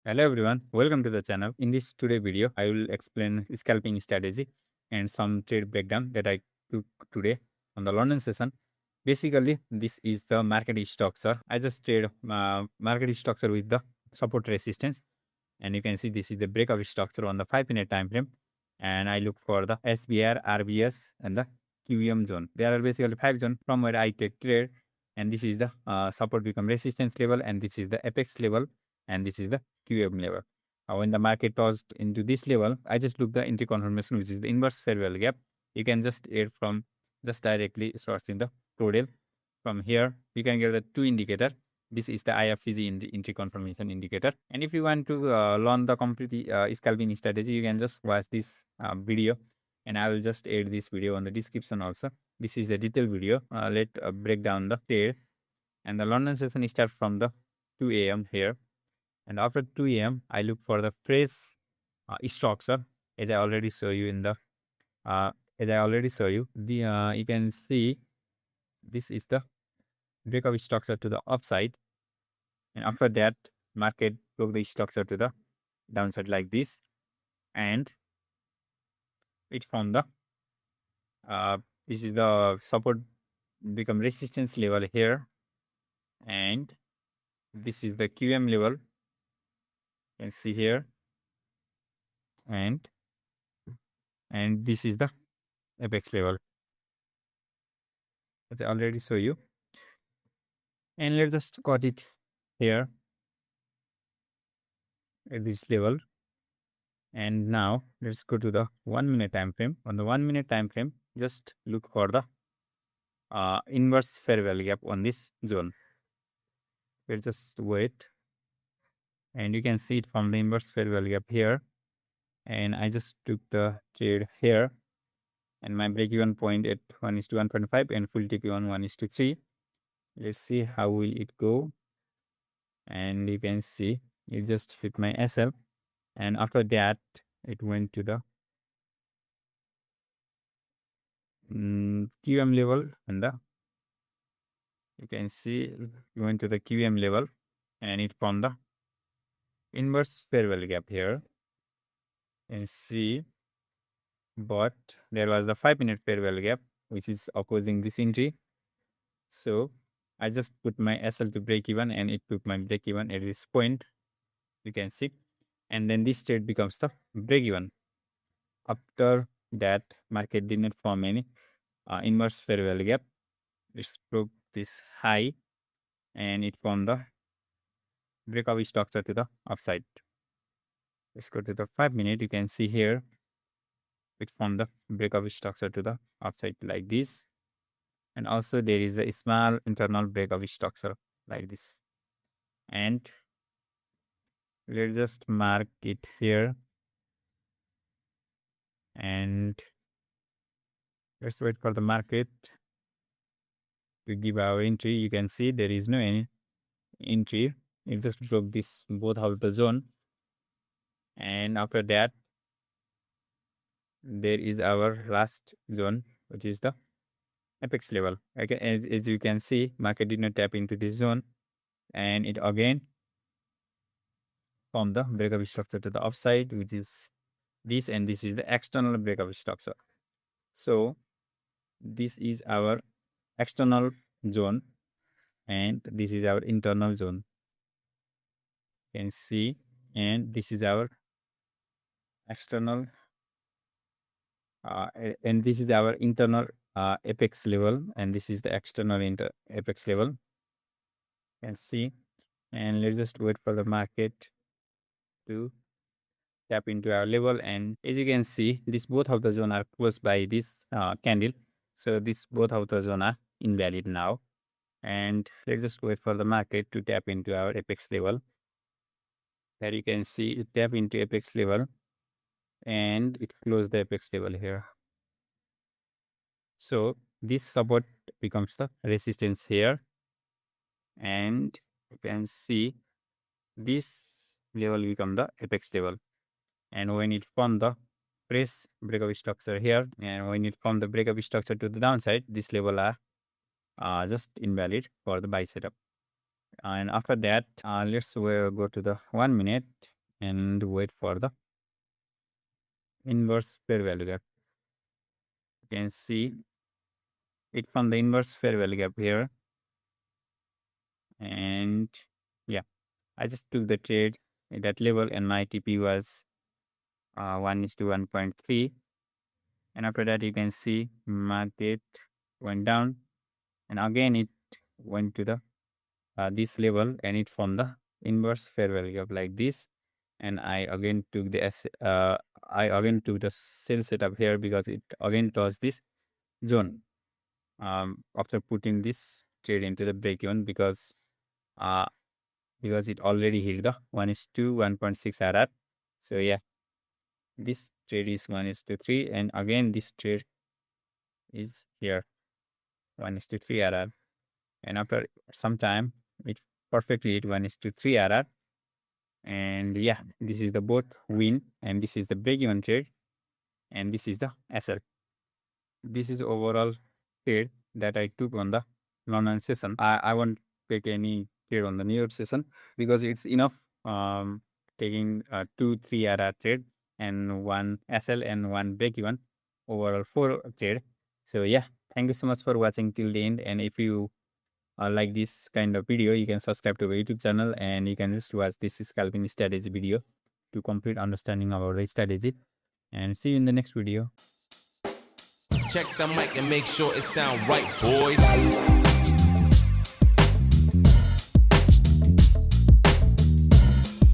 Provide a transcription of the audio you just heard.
Hello everyone, welcome to the channel. In this today video, I will explain scalping strategy and some trade breakdown that I took today on the London session. Basically, this is the market structure. I just trade market structure with the support resistance, and you can see this is the breakout structure on the 5-minute time frame. And I look for the SBR, RBS, and the QEM zone. There are basically 5 zones from where I take trade, and this is the support become resistance level, and this is the apex level, and this is the QM level. When the market tossed into this level, I just look the entry confirmation, which is the inverse fair value gap. You can just add from just directly sourcing the total. From here, you can get the 2 indicator. This is the IFVG entry confirmation indicator. And if you want to learn the complete scalping strategy, you can just watch this video. And I will just add this video on the description also. This is the detailed video. Let break down the trade. And the London session starts from the 2 a.m. here. And after 2 a.m., I look for the fresh structure, as I already show you in the you can see this is the breakout structure to the upside, and after that, market broke the structure to the downside like this, and it found the this is the support become resistance level here, and this is the QM level. You can see here, and this is the apex level, as I already show you. And let's just cut it here at this level. And now let's go to the 1 minute time frame. On the 1 minute time frame, just look for the inverse fair value gap on this zone. We'll just wait, and you can see it from the inverse fair value gap here. And I just took the trade here, and my break-even point at 1:1.5 and full take on 1:3. Let's see how will it go. And you can see it just hit my SL, and after that it went to the QM level, and you can see it went to the QM level, and it formed the inverse fair value gap here. And see, but there was the 5-minute fair value gap which is opposing this entry. So I just put my SL to break even, and it took my break even at this point, you can see, and then this trade becomes the break even. After that, market did not form any inverse fair value gap. It broke this high, and it formed the breakout structure to the upside. Let's go to the 5-minute. You can see here it formed the breakout structure to the upside like this, and also there is the small internal breakout structure like this. And let's just mark it here, and let's wait for the market to give our entry. You can see there is no any entry. It just broke this both of the zone, and after that there is our last zone, which is the apex level. Okay, as you can see, market did not tap into this zone, and it again formed the breakup structure to the upside, which is this, and this is the external breakup structure. So this is our external zone, and this is our internal zone. You can see, and this is our external and this is our internal apex level, and this is the external apex level. You can see, and let's just wait for the market to tap into our level. And as you can see, this both of the zone are closed by this candle, so this both of the zone are invalid now. And let's just wait for the market to tap into our apex level. There you can see it tap into apex level, and it closed the apex level here. So this support becomes the resistance here, and you can see this level become the apex level. And when it form the press breakup structure here, and when it form the breakup structure to the downside, this level are just invalid for the buy setup. And after that, let's go to the 1 minute. and wait for the inverse fair value gap. You can see it from the inverse fair value gap here. And yeah, I just took the trade at that level and my TP was 1:1.3. And after that, you can see market went down and again it went to the this level and it formed the inverse fair value gap like this. And I again took the sell setup here because it again touched this zone after putting this trade into the break even because it already hit the 1:1.6 RR. So yeah, this trade is 1:3 and again this trade is here 1:3 RR. And after some time it perfectly hit 1:3 RR. And yeah, this is the both win and this is the break even trade and this is the SL. This is overall trade that I took on the London session. I won't take any trade on the New York session because it's enough taking 2-3 RR trade and 1 SL and 1 break even, overall 4 trade. So yeah, thank you so much for watching till the end. And if you like this kind of video, you can subscribe to our YouTube channel and you can just watch this scalping strategy video to complete understanding about the strategy. And see you in the next video. Check the mic and make sure it sound right, boys.